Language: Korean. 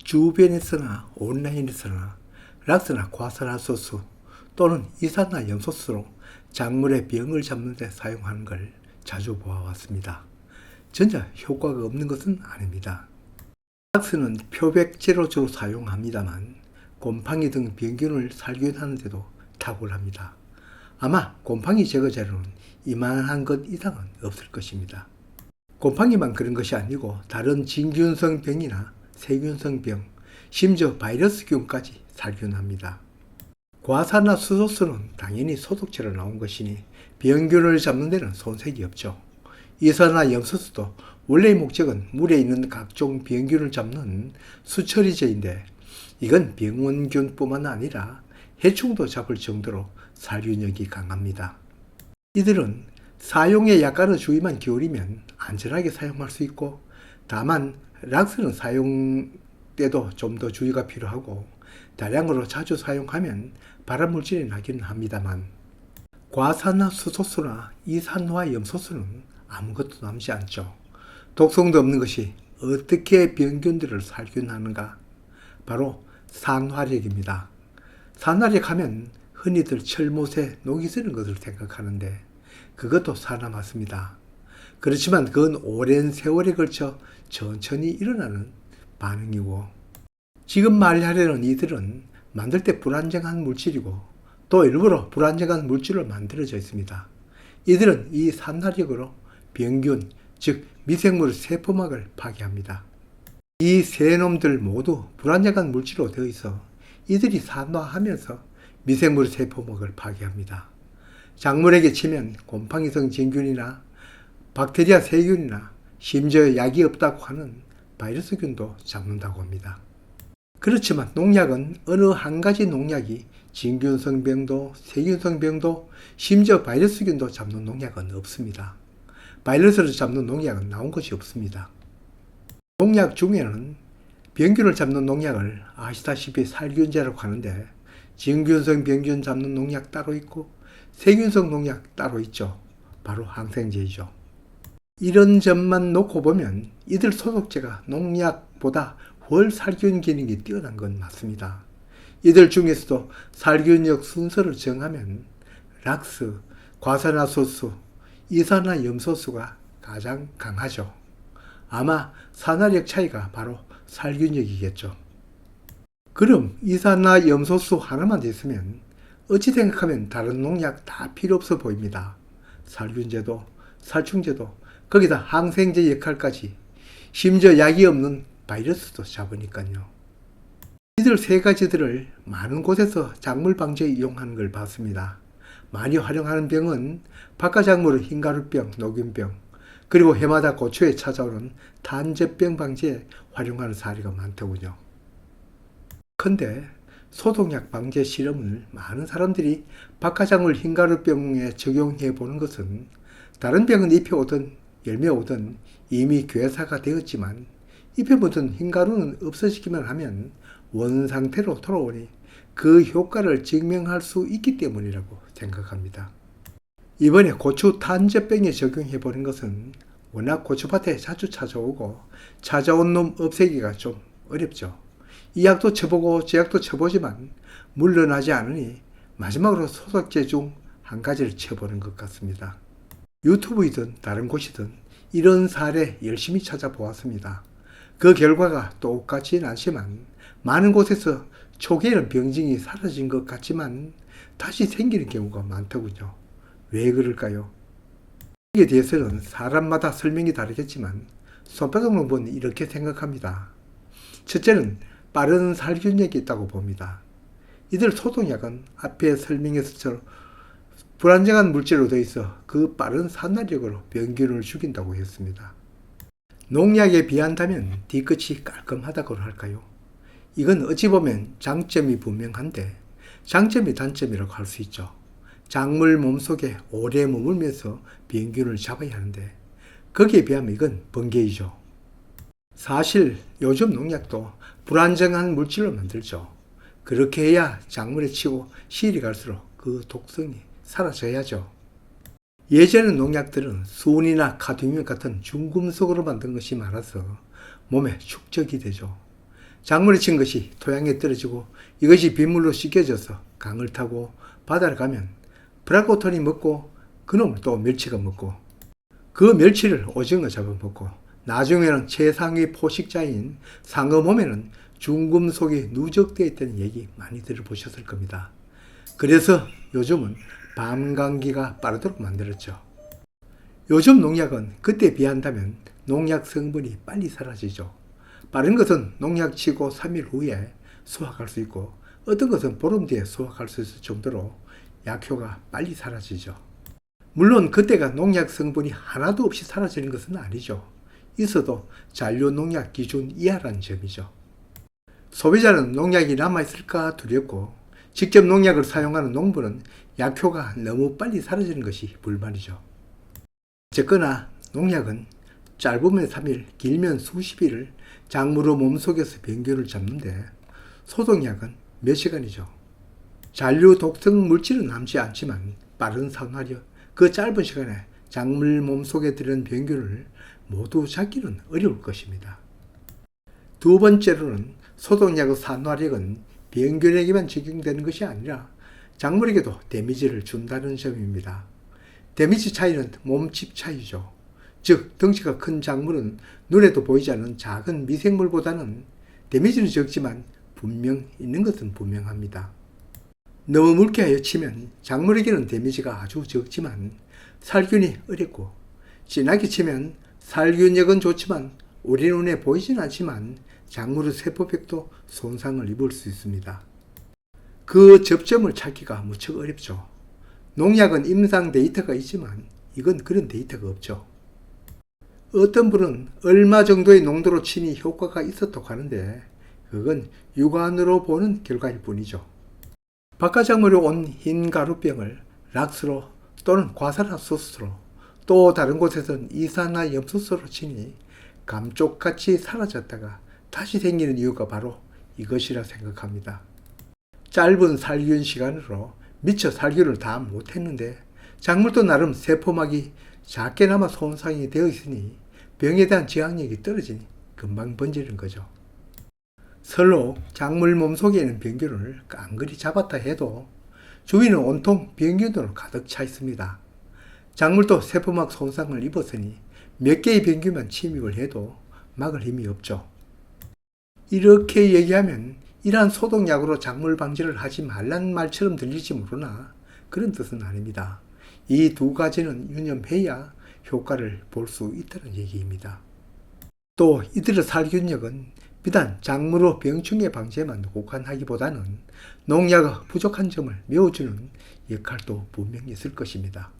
주변에서나 온라인에서나 락스나 과산화수소 또는 이산화염소수로 작물의 병을 잡는 데 사용하는 걸 자주 보아왔습니다. 전혀 효과가 없는 것은 아닙니다. 락스는 표백제로 주로 사용합니다만 곰팡이 등 병균을 살균하는 데도 탁월합니다. 아마 곰팡이 제거 재료는 이만한 것 이상은 없을 것입니다. 곰팡이만 그런 것이 아니고 다른 진균성 병이나 세균성 병, 심지어 바이러스균까지 살균합니다. 과산화수소수는 당연히 소독제로 나온 것이니 병균을 잡는 데는 손색이 없죠. 이산화염소수도 원래의 목적은 물에 있는 각종 병균을 잡는 수처리제인데 이건 병원균뿐만 아니라 해충도 잡을 정도로 살균력이 강합니다. 이들은 사용에 약간의 주의만 기울이면 안전하게 사용할 수 있고, 다만 락스는 사용 때도 좀 더 주의가 필요하고 다량으로 자주 사용하면 발암물질이 나기는 합니다만 과산화수소수나 이산화염소수는 아무것도 남지 않죠. 독성도 없는 것이 어떻게 병균들을 살균하는가? 바로 산화력입니다. 산화력 하면 흔히들 철못에 녹이 쓰는 것을 생각하는데 그것도 산화 맞습니다. 그렇지만 그건 오랜 세월에 걸쳐 천천히 일어나는 반응이고, 지금 말하려는 이들은 만들 때 불안정한 물질이고 또 일부러 불안정한 물질로 만들어져 있습니다. 이들은 이 산화력으로 병균, 즉 미생물 세포막을 파괴합니다. 이 세 놈들 모두 불안정한 물질로 되어 있어 이들이 산화하면서 미생물 세포막을 파괴합니다. 작물에게 치면 곰팡이성 진균이나 박테리아 세균이나 심지어 약이 없다고 하는 바이러스균도 잡는다고 합니다. 그렇지만 농약은 어느 한 가지 농약이 진균성 병도, 세균성 병도, 심지어 바이러스균도 잡는 농약은 없습니다. 바이러스를 잡는 농약은 나온 것이 없습니다. 농약 중에는 병균을 잡는 농약을 아시다시피 살균제라고 하는데 진균성 병균 잡는 농약 따로 있고 세균성 농약 따로 있죠. 바로 항생제이죠. 이런 점만 놓고 보면 이들 소독제가 농약보다 훨 살균 기능이 뛰어난 건 맞습니다. 이들 중에서도 살균력 순서를 정하면 락스, 과산화수소, 이산화염소수가 가장 강하죠. 아마 산화력 차이가 바로 살균력이겠죠. 그럼 이산화염소수 하나만 있으면 어찌 생각하면 다른 농약 다 필요 없어 보입니다. 살균제도, 살충제도, 거기다 항생제 역할까지, 심지어 약이 없는 바이러스도 잡으니까요. 이들 세 가지들을 많은 곳에서 작물 방제에 이용하는 걸 봤습니다. 많이 활용하는 병은 박하작물의 흰가루병, 녹균병, 그리고 해마다 고초에 찾아오는 탄저병 방제에 활용하는 사례가 많더군요. 근데 소독약 방제 실험을 많은 사람들이 박하작물 흰가루병에 적용해 보는 것은 다른 병은 잎에 오든 열매 오든 이미 괴사가 되었지만 잎에 묻은 흰가루는 없어지기만 하면 원상태로 돌아오니 그 효과를 증명할 수 있기 때문이라고 생각합니다. 이번에 고추 탄저병에 적용해 보는 것은 워낙 고추밭에 자주 찾아오고 찾아온 놈 없애기가 좀 어렵죠. 이 약도 쳐보고 저 약도 쳐보지만 물러나지 않으니 마지막으로 소독제 중 한 가지를 쳐보는 것 같습니다. 유튜브이든 다른 곳이든 이런 사례 열심히 찾아보았습니다. 그 결과가 똑같지는 않지만 많은 곳에서 초기에는 병증이 사라진 것 같지만 다시 생기는 경우가 많더군요. 왜 그럴까요? 이에 대해서는 사람마다 설명이 다르겠지만 손바닥론은 이렇게 생각합니다. 첫째는 빠른 살균력이 있다고 봅니다. 이들 소독약은 앞에 설명했을처럼 불안정한 물질로 되어 있어 그 빠른 산화력으로 병균을 죽인다고 했습니다. 농약에 비한다면 뒤끝이 깔끔하다고 할까요? 이건 어찌 보면 장점이 분명한데 장점이 단점이라고 할 수 있죠. 작물 몸속에 오래 머물면서 병균을 잡아야 하는데 거기에 비하면 이건 번개이죠. 사실 요즘 농약도 불안정한 물질로 만들죠. 그렇게 해야 작물에 치고 시일이 갈수록 그 독성이 사라져야죠. 예전의 농약들은 순이나 카드뮴 같은 중금속으로 만든 것이 많아서 몸에 축적이 되죠. 작물에 친 것이 토양에 떨어지고 이것이 빗물로 씻겨져서 강을 타고 바다를 가면 플랑크톤이 먹고 그놈을 또 멸치가 먹고 그 멸치를 오징어 잡아먹고 나중에는 최상위 포식자인 상어 몸에는 중금속이 누적되어 있다는 얘기 많이 들어보셨을 겁니다. 그래서 요즘은 밤감기가 빠르도록 만들었죠. 요즘 농약은 그때에 비한다면 농약 성분이 빨리 사라지죠. 빠른 것은 농약 치고 3일 후에 수확할 수 있고 어떤 것은 보름 뒤에 수확할 수 있을 정도로 약효가 빨리 사라지죠. 물론 그때가 농약 성분이 하나도 없이 사라지는 것은 아니죠. 있어도 잔류 농약 기준 이하라는 점이죠. 소비자는 농약이 남아있을까 두렵고 직접 농약을 사용하는 농부는 약효가 너무 빨리 사라지는 것이 불만이죠. 어쨌거나 농약은 짧으면 3일, 길면 수십 일을 작물의 몸속에서 병균을 잡는데 소독약은 몇 시간이죠. 잔류 독성 물질은 남지 않지만 빠른 산화력, 그 짧은 시간에 작물 몸속에 들은 병균을 모두 잡기는 어려울 것입니다. 두 번째로는 소독약의 산화력은 병균에게만 적용되는 것이 아니라 작물에게도 데미지를 준다는 점입니다. 데미지 차이는 몸집 차이죠. 즉 덩치가 큰 작물은 눈에도 보이지 않는 작은 미생물보다는 데미지는 적지만 분명 있는 것은 분명합니다. 너무 묽게 치면 작물에게는 데미지가 아주 적지만 살균이 어렵고 진하게 치면 살균력은 좋지만 우리 눈에 보이진 않지만 작물의 세포벽도 손상을 입을 수 있습니다. 그 접점을 찾기가 무척 어렵죠. 농약은 임상 데이터가 있지만 이건 그런 데이터가 없죠. 어떤 분은 얼마 정도의 농도로 치니 효과가 있었다고 하는데 그건 육안으로 보는 결과일 뿐이죠. 박하작물에 온 흰 가루병을 락스로 또는 과산화수소로 또 다른 곳에서는 이산화염소수로 치니 감쪽같이 사라졌다가 다시 생기는 이유가 바로 이것이라 생각합니다. 짧은 살균 시간으로 미처 살균을 다 못했는데 작물도 나름 세포막이 작게나마 손상이 되어 있으니 병에 대한 저항력이 떨어지니 금방 번지는 거죠. 설로 작물 몸속에 있는 병균을 깡그리 잡았다 해도 주위는 온통 병균으로 가득 차 있습니다. 작물도 세포막 손상을 입었으니 몇 개의 병균만 침입을 해도 막을 힘이 없죠. 이렇게 얘기하면 이러한 소독약으로 작물 방지를 하지 말라는 말처럼 들릴지 모르나 그런 뜻은 아닙니다. 이 두 가지는 유념해야 효과를 볼 수 있다는 얘기입니다. 또 이들의 살균력은 비단 작물의 병충해 방지에만 국한하기보다는 농약의 부족한 점을 메워주는 역할도 분명히 있을 것입니다.